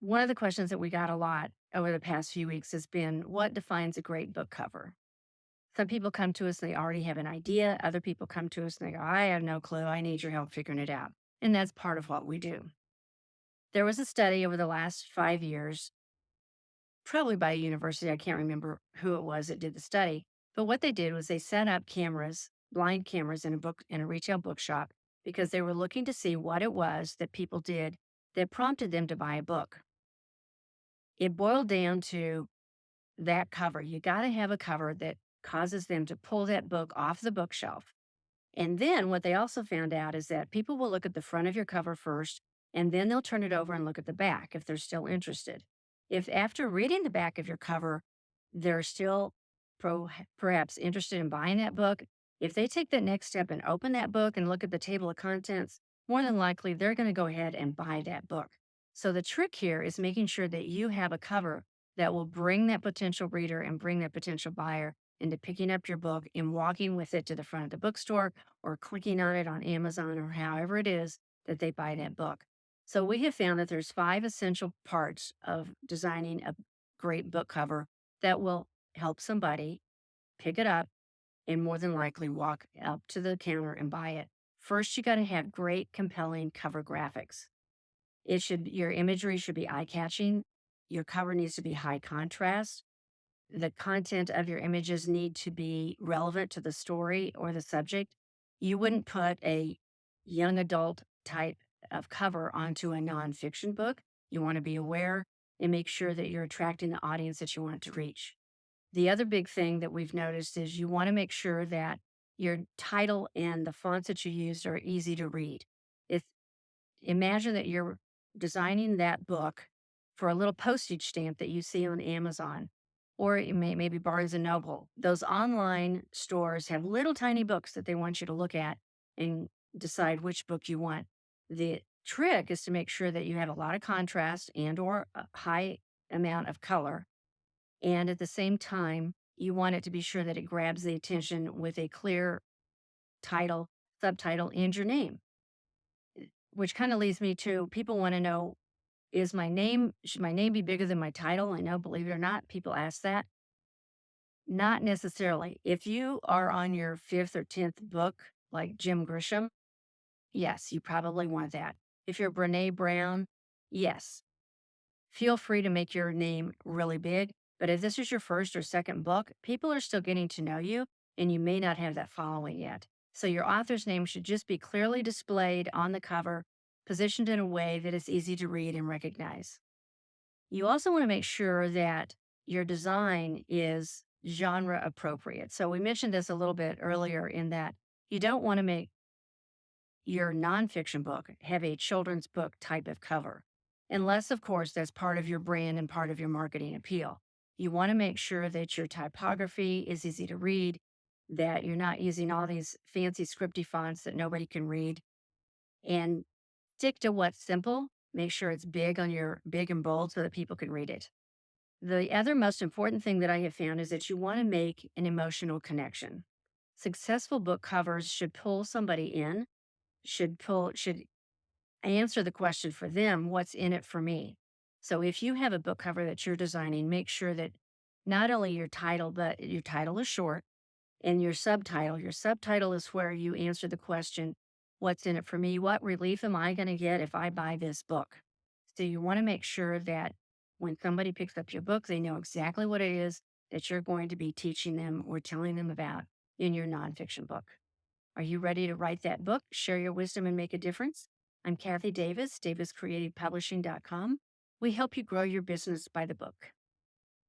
One of the questions that we got a lot over the past few weeks has been, what defines a great book cover? Some people come to us, they already have an idea. Other people come to us and they go, I have no clue. I need your help figuring it out. And that's part of what we do. There was a study over the last 5 years, probably by a university. I can't remember who it was that did the study. But what they did was they set up cameras, blind cameras in a retail bookshop because they were looking to see what it was that people did that prompted them to buy a book. It boiled down to that cover. You got to have a cover that causes them to pull that book off the bookshelf. And then what they also found out is that people will look at the front of your cover first, and then they'll turn it over and look at the back if they're still interested. If after reading the back of your cover, they're still perhaps interested in buying that book, if they take that next step and open that book and look at the table of contents, more than likely they're going to go ahead and buy that book. So the trick here is making sure that you have a cover that will bring that potential reader and bring that potential buyer into picking up your book and walking with it to the front of the bookstore or clicking on it on Amazon or however it is that they buy that book. So we have found that there's 5 essential parts of designing a great book cover that will help somebody pick it up and more than likely walk up to the counter and buy it. First, you got to have great, compelling cover graphics. Your imagery should be eye-catching. Your cover needs to be high contrast. The content of your images need to be relevant to the story or the subject. You wouldn't put a young adult type of cover onto a nonfiction book. You want to be aware and make sure that you're attracting the audience that you want to reach. The other big thing that we've noticed is you want to make sure that your title and the fonts that you use are easy to read. If Imagine that you're designing that book for a little postage stamp that you see on Amazon or maybe Barnes and Noble. Those online stores have little tiny books that they want you to look at and decide which book you want. The trick is to make sure that you have a lot of contrast and or a high amount of color, and at the same time you want it to be sure that it grabs the attention with a clear title, subtitle, and your name. Which kind of leads me to, people want to know, should my name be bigger than my title? I know, believe it or not, people ask that. Not necessarily. If you are on your fifth or 10th book, like Jim Grisham, yes, you probably want that. If you're Brene Brown, yes, feel free to make your name really big. But if this is your first or second book, people are still getting to know you and you may not have that following yet. So your author's name should just be clearly displayed on the cover, positioned in a way that is easy to read and recognize. You also want to make sure that your design is genre appropriate. So we mentioned this a little bit earlier in that you don't want to make your nonfiction book have a children's book type of cover, unless, of course, that's part of your brand and part of your marketing appeal. You want to make sure that your typography is easy to read, that you're not using all these fancy scripty fonts that nobody can read, and stick to what's simple. Make sure it's big and bold so that people can read it. The other most important thing that I have found is that you want to make an emotional connection. Successful book covers should pull somebody in, should answer the question for them, what's in it for me? So if you have a book cover that you're designing, make sure that not only your title, but your title is short, and your subtitle is where you answer the question, what's in it for me? What relief am I going to get if I buy this book? So you want to make sure that when somebody picks up your book, they know exactly what it is that you're going to be teaching them or telling them about in your nonfiction book. Are you ready to write that book, share your wisdom, and make a difference? I'm Cathy Davis, daviscreativepublishing.com. We help you grow your business by the book.